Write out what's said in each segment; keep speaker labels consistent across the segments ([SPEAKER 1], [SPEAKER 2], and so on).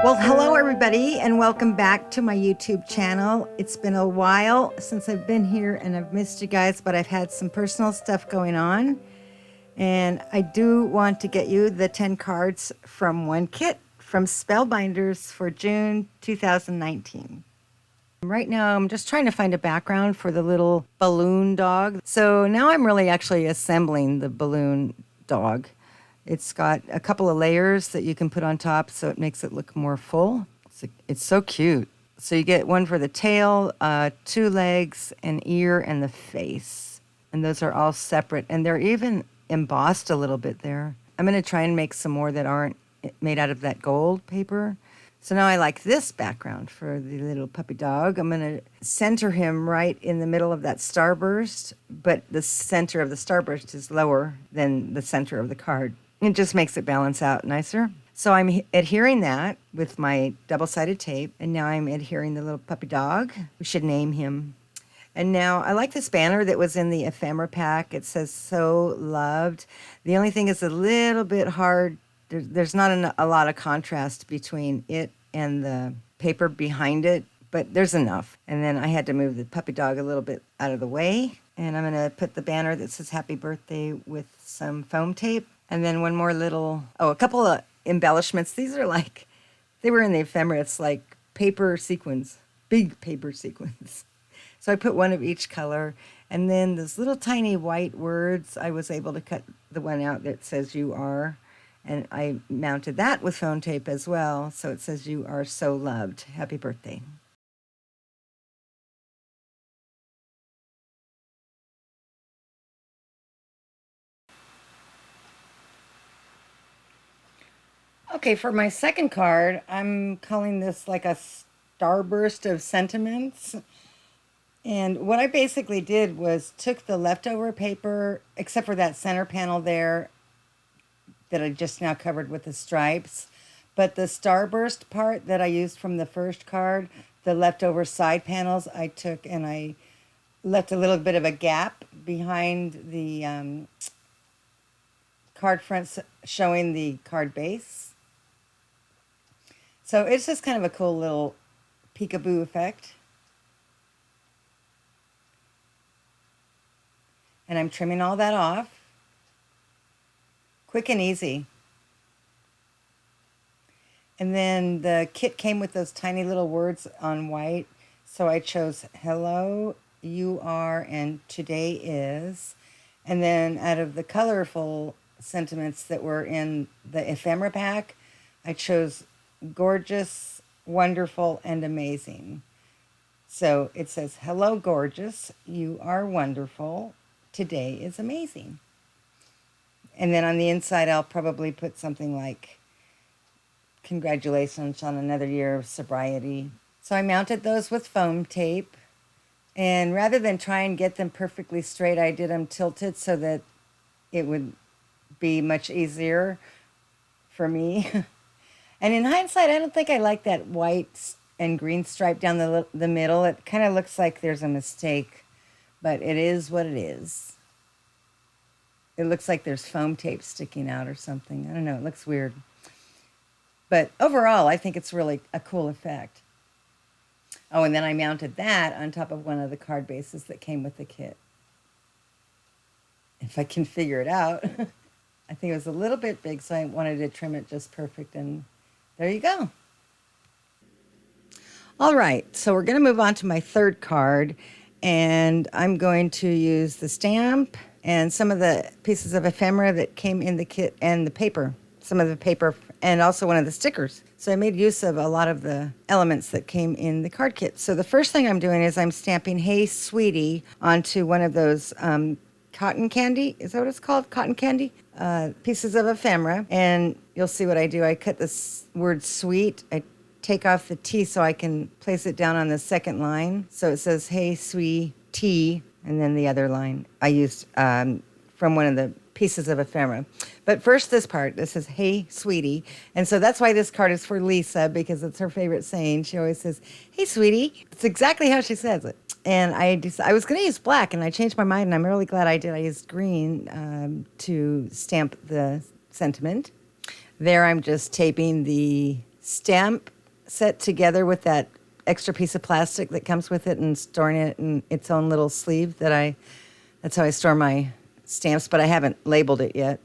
[SPEAKER 1] Well, hello everybody, and welcome back to my YouTube channel. It's been a while since I've been here and I've missed you guys, but I've had some personal stuff going on. And I do want to get you the 10 cards from one kit from Spellbinders for June 2019. Right now, I'm just trying to find a background for the little balloon dog. So now I'm really actually assembling the balloon dog. It's got a couple of layers that you can put on top so it makes it look more full. It's so cute. So you get one for the tail, 2 legs, an ear, and the face. And those are all separate. And they're even embossed a little bit there. I'm going to try and make some more that aren't made out of that gold paper. So now I like this background for the little puppy dog. I'm going to center him right in the middle of that starburst, but the center of the starburst is lower than the center of the card. It just makes it balance out nicer. So I'm adhering that with my double-sided tape, and now I'm adhering the little puppy dog. We should name him. And now I like this banner that was in the ephemera pack. It says, "So loved." The only thing is a little bit hard. There's not a lot of contrast between it and the paper behind it, but there's enough. And then I had to move the puppy dog a little bit out of the way. And I'm going to put the banner that says "Happy Birthday" with some foam tape. And then one more a couple of embellishments. These are like, they were in the ephemera. It's like paper sequins, big paper sequins. So I put one of each color. And then those little tiny white words, I was able to cut the one out that says "You are." And I mounted that with foam tape as well. So it says "You are so loved. Happy birthday." Okay, for my second card, I'm calling this like a Starburst of Sentiments. And what I basically did was took the leftover paper, except for that center panel there that I just now covered with the stripes. But the starburst part that I used from the first card, the leftover side panels, I took and I left a little bit of a gap behind the card fronts showing the card base. So it's just kind of a cool little peekaboo effect. And I'm trimming all that off. Quick and easy. And then the kit came with those tiny little words on white. So I chose "Hello, you are, and today is." And then out of the colorful sentiments that were in the ephemera pack, I chose "Gorgeous, Wonderful, and Amazing." So it says, "Hello, gorgeous. You are wonderful. Today is amazing." And then on the inside, I'll probably put something like, "Congratulations on another year of sobriety." So I mounted those with foam tape. And rather than try and get them perfectly straight, I did them tilted so that it would be much easier for me. And in hindsight, I don't think I like that white and green stripe down the middle. It kind of looks like there's a mistake, but it is what it is. It looks like there's foam tape sticking out or something. I don't know. It looks weird. But overall, I think it's really a cool effect. Oh, and then I mounted that on top of one of the card bases that came with the kit. If I can figure it out. I think it was a little bit big, so I wanted to trim it just perfect. And there you go. All right, so we're going to move on to my third card. And I'm going to use the stamp and some of the pieces of ephemera that came in the kit and the paper. Some of the paper and also one of the stickers. So I made use of a lot of the elements that came in the card kit. So the first thing I'm doing is I'm stamping "Hey Sweetie" onto one of those cotton candy. Is that what it's called? Cotton candy? Pieces of ephemera. And you'll see what I do. I cut this word "sweet." I take off the T so I can place it down on the second line. So it says "Hey Sweetie," and then the other line I used from one of the pieces of ephemera. But first this part, this says "Hey Sweetie." And so that's why this card is for Lisa, because it's her favorite saying. She always says, "Hey Sweetie." It's exactly how she says it. And I was going to use black, and I changed my mind, and I'm really glad I did. I used green to stamp the sentiment. There I'm just taping the stamp set together with that extra piece of plastic that comes with it and storing it in its own little sleeve that's how I store my stamps, but I haven't labeled it yet.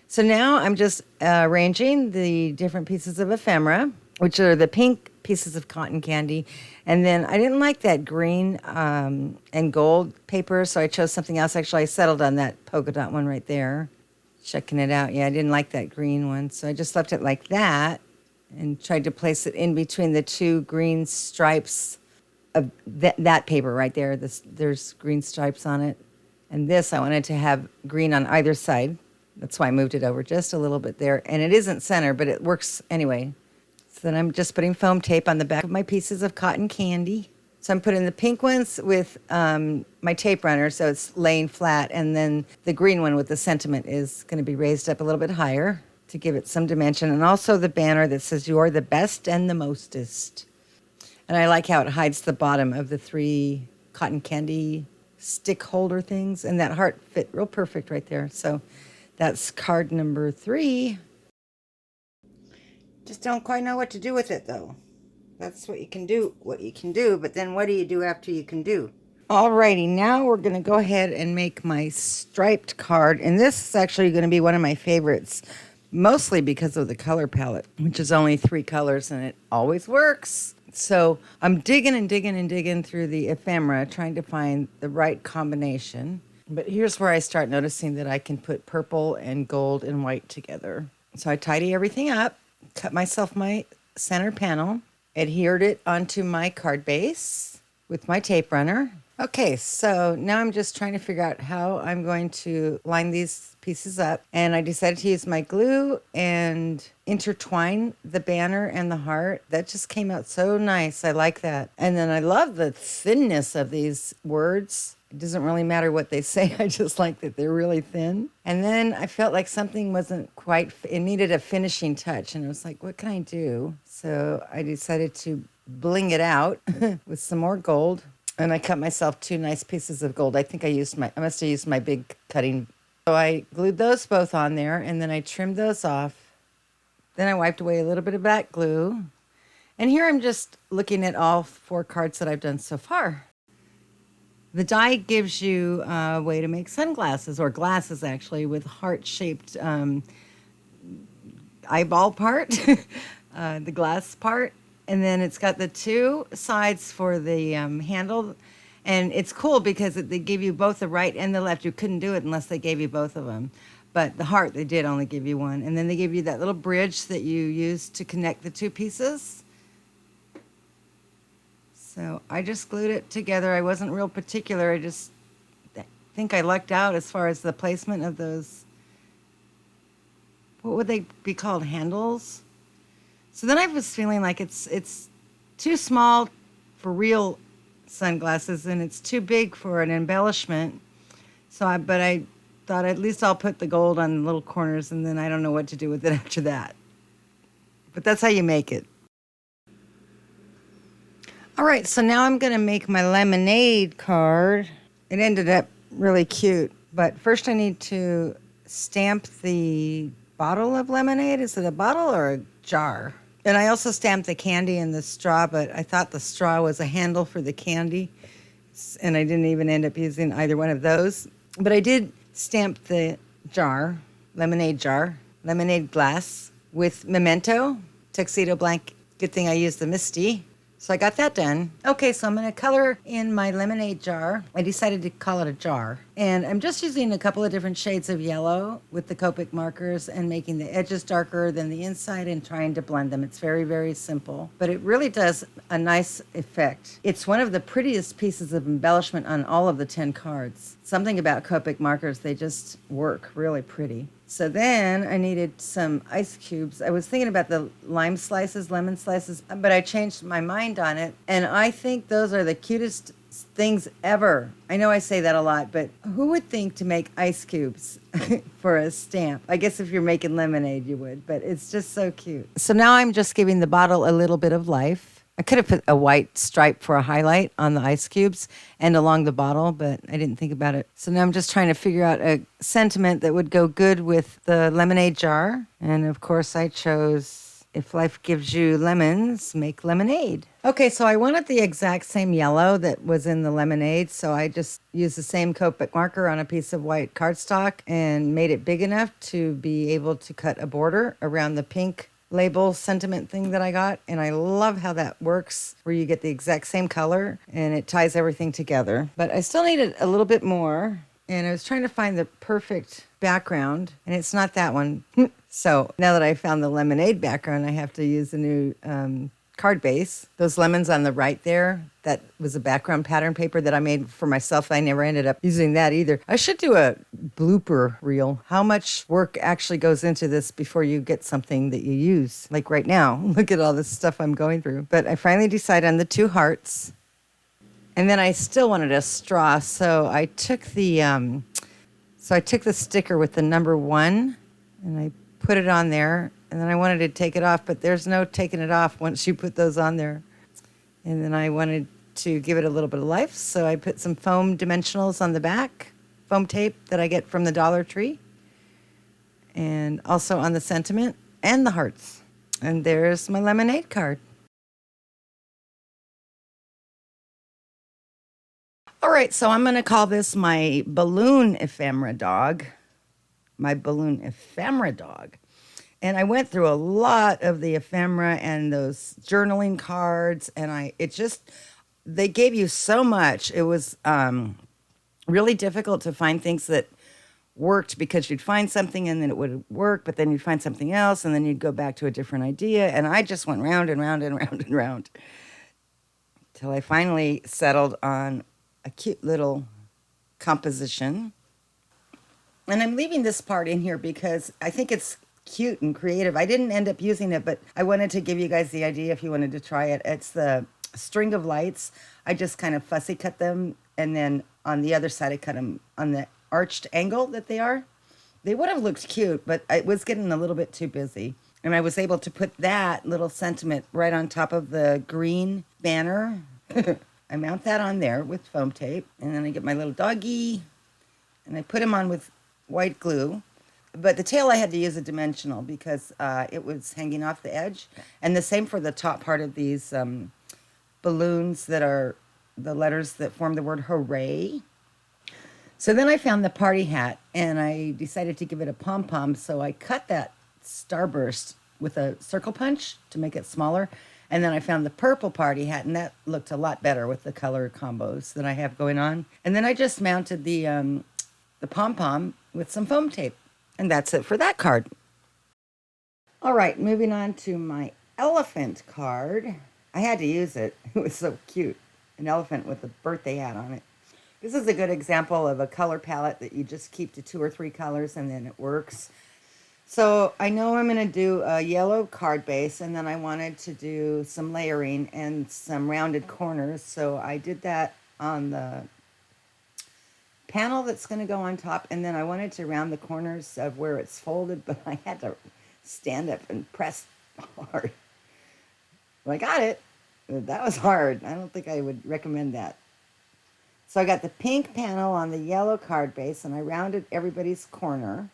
[SPEAKER 1] So now I'm just arranging the different pieces of ephemera, which are the pink pieces of cotton candy. And then I didn't like that green and gold paper, so I chose something else. Actually, I settled on that polka dot one right there. Checking it out. Yeah, I didn't like that green one, so I just left it like that and tried to place it in between the two green stripes of that paper right there. There's green stripes on it. And this, I wanted to have green on either side. That's why I moved it over just a little bit there. And it isn't center, but it works anyway. So then I'm just putting foam tape on the back of my pieces of cotton candy. So I'm putting the pink ones with my tape runner, so it's laying flat. And then the green one with the sentiment is going to be raised up a little bit higher to give it some dimension. And also the banner that says, "You're the best and the mostest." And I like how it hides the bottom of the 3 cotton candy stick holder things. And that heart fit real perfect right there. So that's card number 3. Just don't quite know what to do with it, though. That's what you can do, but then what do you do after you can do? Alrighty, now we're going to go ahead and make my striped card. And this is actually going to be one of my favorites, mostly because of the color palette, which is only 3 colors, and it always works. So I'm digging and digging and digging through the ephemera, trying to find the right combination. But here's where I start noticing that I can put purple and gold and white together. So I tidy everything up, cut myself my center panel, adhered it onto my card base with my tape runner. Okay, so now I'm just trying to figure out how I'm going to line these pieces up. And I decided to use my glue and intertwine the banner and the heart. That just came out so nice. I like that. And then I love the thinness of these words. It doesn't really matter what they say. I just like that they're really thin. And then I felt like something wasn't quite, it needed a finishing touch. And I was like, what can I do? So I decided to bling it out with some more gold. And I cut myself 2 nice pieces of gold. I think I must have used my big cutting. So I glued those both on there, and then I trimmed those off. Then I wiped away a little bit of that glue. And here I'm just looking at all 4 cards that I've done so far. The die gives you a way to make sunglasses, or glasses actually, with heart-shaped eyeball part, the glass part. And then it's got the 2 sides for the handle. And it's cool because they give you both the right and the left. You couldn't do it unless they gave you both of them. But the heart, they did only give you one. And then they give you that little bridge that you use to connect the 2 pieces. So I just glued it together. I wasn't real particular. I just think I lucked out as far as the placement of those, what would they be called, handles? So then I was feeling like it's too small for real sunglasses and it's too big for an embellishment. But I thought at least I'll put the gold on the little corners, and then I don't know what to do with it after that. But that's how you make it. All right, so now I'm going to make my lemonade card. It ended up really cute, but first I need to stamp the bottle of lemonade. Is it a bottle or a jar? And I also stamped the candy and the straw, but I thought the straw was a handle for the candy, and I didn't even end up using either one of those. But I did stamp the jar, lemonade glass, with memento, tuxedo blank. Good thing I used the Misty. So I got that done. Okay, so I'm going to color in my lemonade jar. I decided to call it a jar. And I'm just using a couple of different shades of yellow with the Copic markers and making the edges darker than the inside and trying to blend them. It's very, very simple, but it really does a nice effect. It's one of the prettiest pieces of embellishment on all of the 10 cards. Something about Copic markers, they just work really pretty. So then I needed some ice cubes. I was thinking about the lemon slices, but I changed my mind on it. And I think those are the cutest things ever. I know I say that a lot, but who would think to make ice cubes for a stamp? I guess if you're making lemonade, you would, but it's just so cute. So now I'm just giving the bottle a little bit of life. I could have put a white stripe for a highlight on the ice cubes and along the bottle, but I didn't think about it. So now I'm just trying to figure out a sentiment that would go good with the lemonade jar. And of course I chose If life gives you lemons, make lemonade. Okay, so I wanted the exact same yellow that was in the lemonade, so I just used the same Copic marker on a piece of white cardstock and made it big enough to be able to cut a border around the pink label sentiment thing that I got. And I love how that works, where you get the exact same color and it ties everything together. But I still needed a little bit more, and I was trying to find the perfect background, and it's not that one. So now that I found the lemonade background, I have to use a new card base. Those lemons on the right there, that was a background pattern paper that I made for myself. I never ended up using that either. I should do a blooper reel. How much work actually goes into this before you get something that you use? Like right now, look at all this stuff I'm going through. But I finally decided on the 2 hearts. And then I still wanted a straw, so I took the sticker with the number 1, and I put it on there. And then I wanted to take it off, but there's no taking it off once you put those on there. And then I wanted to give it a little bit of life, so I put some foam dimensionals on the back, foam tape that I get from the Dollar Tree, and also on the sentiment and the hearts. And there's my lemonade card. All right, so I'm going to call this my balloon ephemera dog. My balloon ephemera dog. And I went through a lot of the ephemera and those journaling cards, and they gave you so much. It was really difficult to find things that worked, because you'd find something and then it would work, but then you'd find something else and then you'd go back to a different idea. And I just went round and round and round and round till I finally settled on a cute little composition. And I'm leaving this part in here because I think it's cute and creative. I didn't end up using it, but I wanted to give you guys the idea if you wanted to try it. It's the string of lights. I just kind of fussy cut them, and then on the other side I cut them on the arched angle that they are. They would have looked cute, but it was getting a little bit too busy. And I was able to put that little sentiment right on top of the green banner. I mount that on there with foam tape, and then I get my little doggy and I put him on with white glue. But the tail I had to use a dimensional because it was hanging off the edge. And the same for the top part of these balloons that are the letters that form the word hooray. So then I found the party hat, and I decided to give it a pom-pom. So I cut that starburst with a circle punch to make it smaller. And then I found the purple party hat, and that looked a lot better with the color combos that I have going on. And then I just mounted the pom-pom with some foam tape. And that's it for that card. All right, moving on to my elephant card. I had to use it. It was so cute. An elephant with a birthday hat on it. This is a good example of a color palette that you just keep to 2 or 3 colors and then it works. So I know I'm going to do a yellow card base, and then I wanted to do some layering and some rounded corners. So I did that on the panel that's going to go on top, and then I wanted to round the corners of where it's folded, but I had to stand up and press hard. Well, I got it. That was hard. I don't think I would recommend that. So I got the pink panel on the yellow card base, and I rounded everybody's corner.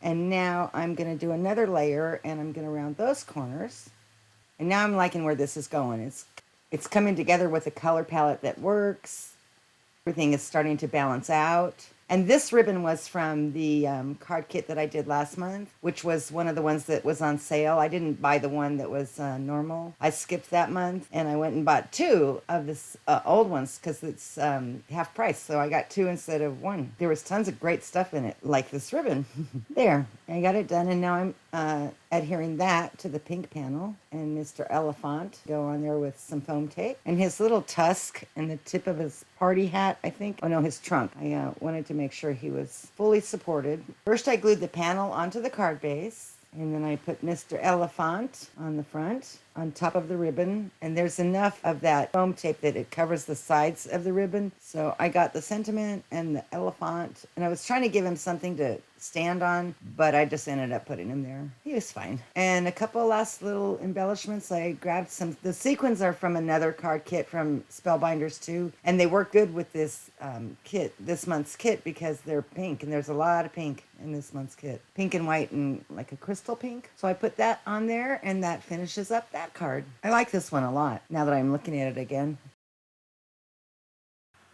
[SPEAKER 1] And now I'm going to do another layer, and I'm going to round those corners. And now I'm liking where this is going. It's coming together with a color palette that works. Everything is starting to balance out. And this ribbon was from the card kit that I did last month, which was one of the ones that was on sale. I didn't buy the one that was normal. I skipped that month, and I went and bought 2 of this old ones because it's half price. So I got 2 instead of 1. There was tons of great stuff in it, like this ribbon. There, I got it done, and now I'm adhering that to the pink panel. And Mr. Elephant go on there with some foam tape. And his little tusk and the tip of his party hat, I think. Oh no, his trunk. I wanted to make sure he was fully supported. First I glued the panel onto the card base, and then I put Mr. Elephant on the front, on top of the ribbon, and there's enough of that foam tape that it covers the sides of the ribbon. So I got the sentiment and the elephant, and I was trying to give him something to stand on, but I just ended up putting him there. He was fine. And a couple last little embellishments. I grabbed some, the sequins are from another card kit from Spellbinders too, and they work good with this kit, this month's kit, because they're pink, and there's a lot of pink in this month's kit. Pink and white and like a crystal pink. So I put that on there, and that finishes up that card. I like this one a lot now that I'm looking at it again.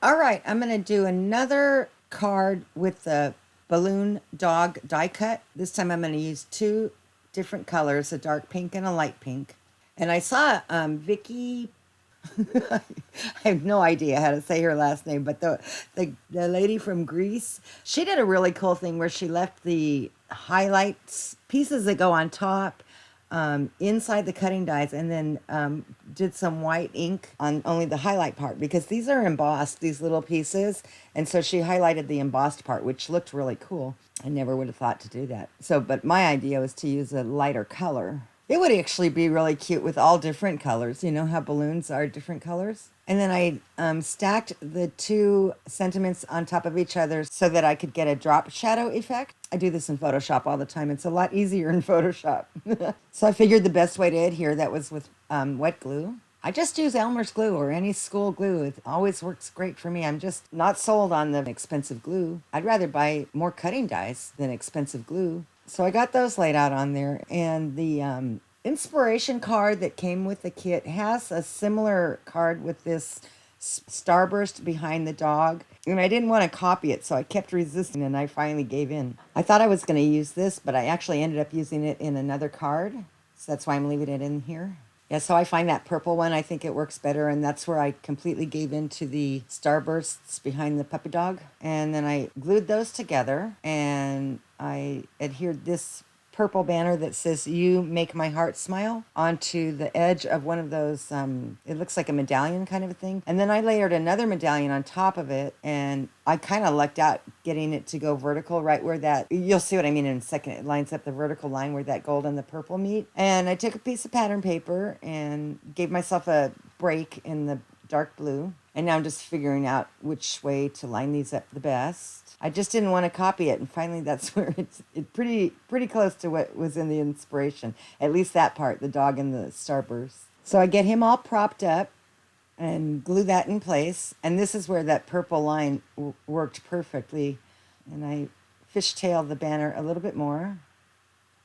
[SPEAKER 1] All right, I'm going to do another card with the balloon dog die cut. This time I'm going to use two different colors, a dark pink and a light pink. And I saw Vicky, I have no idea how to say her last name, but the lady from Greece, she did a really cool thing where she left the highlights pieces that go on top inside the cutting dies, and then did some white ink on only the highlight part, because these are embossed, these little pieces, and so she highlighted the embossed part, which looked really cool. I never would have thought to do that. So, but my idea was to use a lighter color. It would actually be really cute with all different colors. You know how balloons are different colors? And then I stacked the two sentiments on top of each other so that I could get a drop shadow effect. I do this in Photoshop all the time. It's a lot easier in Photoshop. So I figured the best way to adhere that was with wet glue. I just use Elmer's glue or any school glue. It always works great for me. I'm just not sold on the expensive glue. I'd rather buy more cutting dies than expensive glue. So I got those laid out on there. And the inspiration card that came with the kit has a similar card with this starburst behind the dog. And I didn't want to copy it, so I kept resisting, and I finally gave in. I thought I was going to use this, but I actually ended up using it in another card. So that's why I'm leaving it in here. Yeah, so I find that purple one, I think it works better, and that's where I completely gave in to the starbursts behind the puppy dog. And then I glued those together, and I adhered this purple banner that says "You Make My Heart Smile" onto the edge of one of those, it looks like a medallion kind of a thing. And then I layered another medallion on top of it, and I kind of lucked out getting it to go vertical right where that, you'll see what I mean in a second, it lines up the vertical line where that gold and the purple meet. And I took a piece of pattern paper and gave myself a break in the dark blue. And now I'm just figuring out which way to line these up the best. I just didn't want to copy it, and finally that's where it's pretty close to what was in the inspiration. At least that part, the dog and the starburst. So I get him all propped up and glue that in place. And this is where that purple line worked perfectly. And I fishtail the banner a little bit more.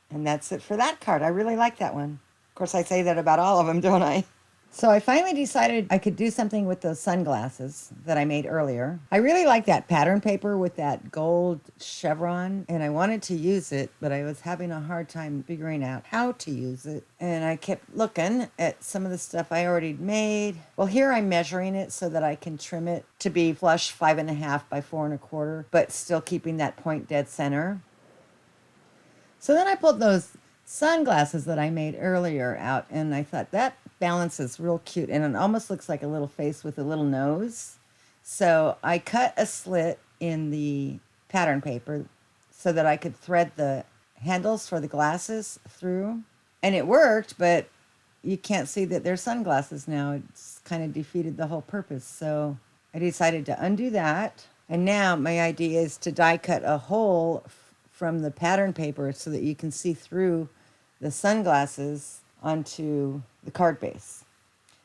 [SPEAKER 1] And that's it for that card. I really like that one. Of course, I say that about all of them, don't I? So I finally decided I could do something with those sunglasses that I made earlier. I really like that pattern paper with that gold chevron, and I wanted to use it, but I was having a hard time figuring out how to use it. And I kept looking at some of the stuff I already made. Well, here I'm measuring it so that I can trim it to be flush 5.5 by 4.25, but still keeping that point dead center. So then I pulled those sunglasses that I made earlier out, and I thought that balance is real cute, and it almost looks like a little face with a little nose. So I cut a slit in the pattern paper so that I could thread the handles for the glasses through. And it worked, but you can't see that they're sunglasses now. It's kind of defeated the whole purpose. So I decided to undo that. And now my idea is to die cut a hole from the pattern paper so that you can see through the sunglasses onto the card base.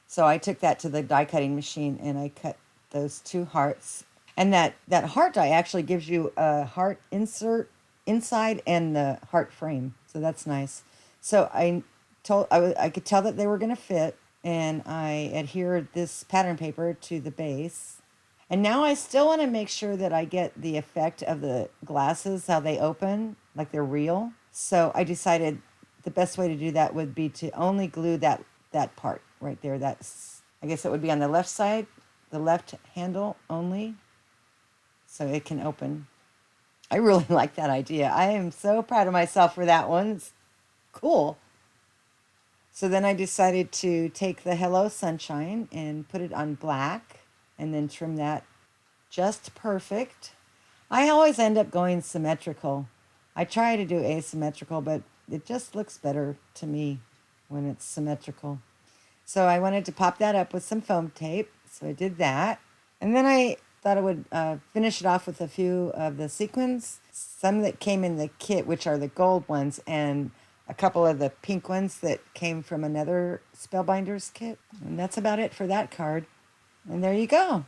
[SPEAKER 1] So I took that to the die cutting machine and I cut those two hearts. And that heart die actually gives you a heart insert inside and the heart frame. So that's nice. So I could tell that they were going to fit, and I adhered this pattern paper to the base. And now I still want to make sure that I get the effect of the glasses, how they open, like they're real. So I decided the best way to do that would be to only glue that part right there. That's, I guess it would be on the left side, the left handle only, so it can open. I really like that idea. I am so proud of myself for that one. It's cool. So then I decided to take the Hello Sunshine and put it on black and then trim that just perfect. I always end up going symmetrical. I try to do asymmetrical, but it just looks better to me when it's symmetrical. So I wanted to pop that up with some foam tape, so I did that. And then I thought I would finish it off with a few of the sequins. Some that came in the kit, which are the gold ones, and a couple of the pink ones that came from another Spellbinders kit. And that's about it for that card. And there you go.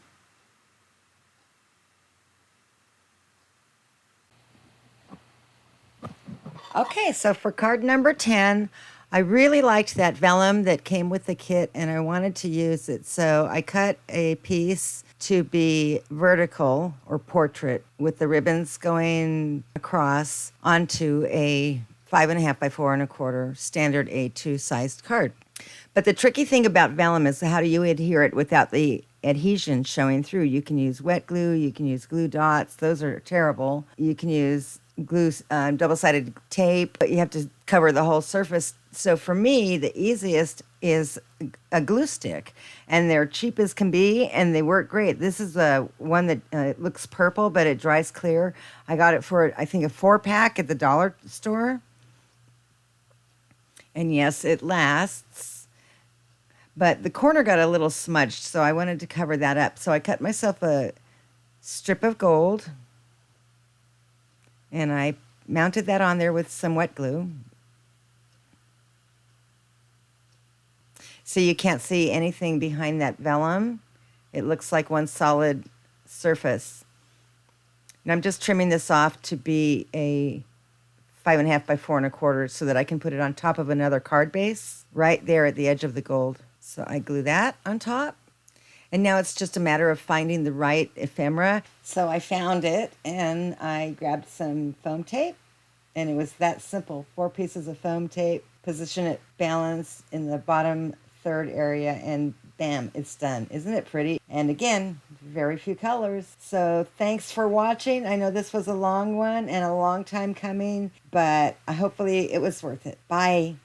[SPEAKER 1] Okay, so for card number 10, I really liked that vellum that came with the kit and I wanted to use it. So I cut a piece to be vertical or portrait with the ribbons going across onto a 5.5 by 4.25 standard A2 sized card. But the tricky thing about vellum is how do you adhere it without the adhesion showing through? You can use wet glue, you can use glue dots, those are terrible. You can use glue, double-sided tape, but you have to cover the whole surface. So for me, the easiest is a glue stick, and they're cheap as can be, and they work great. This is one that looks purple, but it dries clear. I got it for, I think, a 4-pack at the dollar store. And yes, it lasts. But the corner got a little smudged, so I wanted to cover that up. So I cut myself a strip of gold, and I mounted that on there with some wet glue. So you can't see anything behind that vellum. It looks like one solid surface. And I'm just trimming this off to be a 5.5 by 4.25 so that I can put it on top of another card base right there at the edge of the gold. So I glue that on top. And now it's just a matter of finding the right ephemera. So I found it and I grabbed some foam tape, and it was that simple. 4 pieces of foam tape, position it balanced in the bottom third area, and bam, it's done. Isn't it pretty? And again, very few colors. So thanks for watching. I know this was a long one and a long time coming, but hopefully it was worth it. Bye.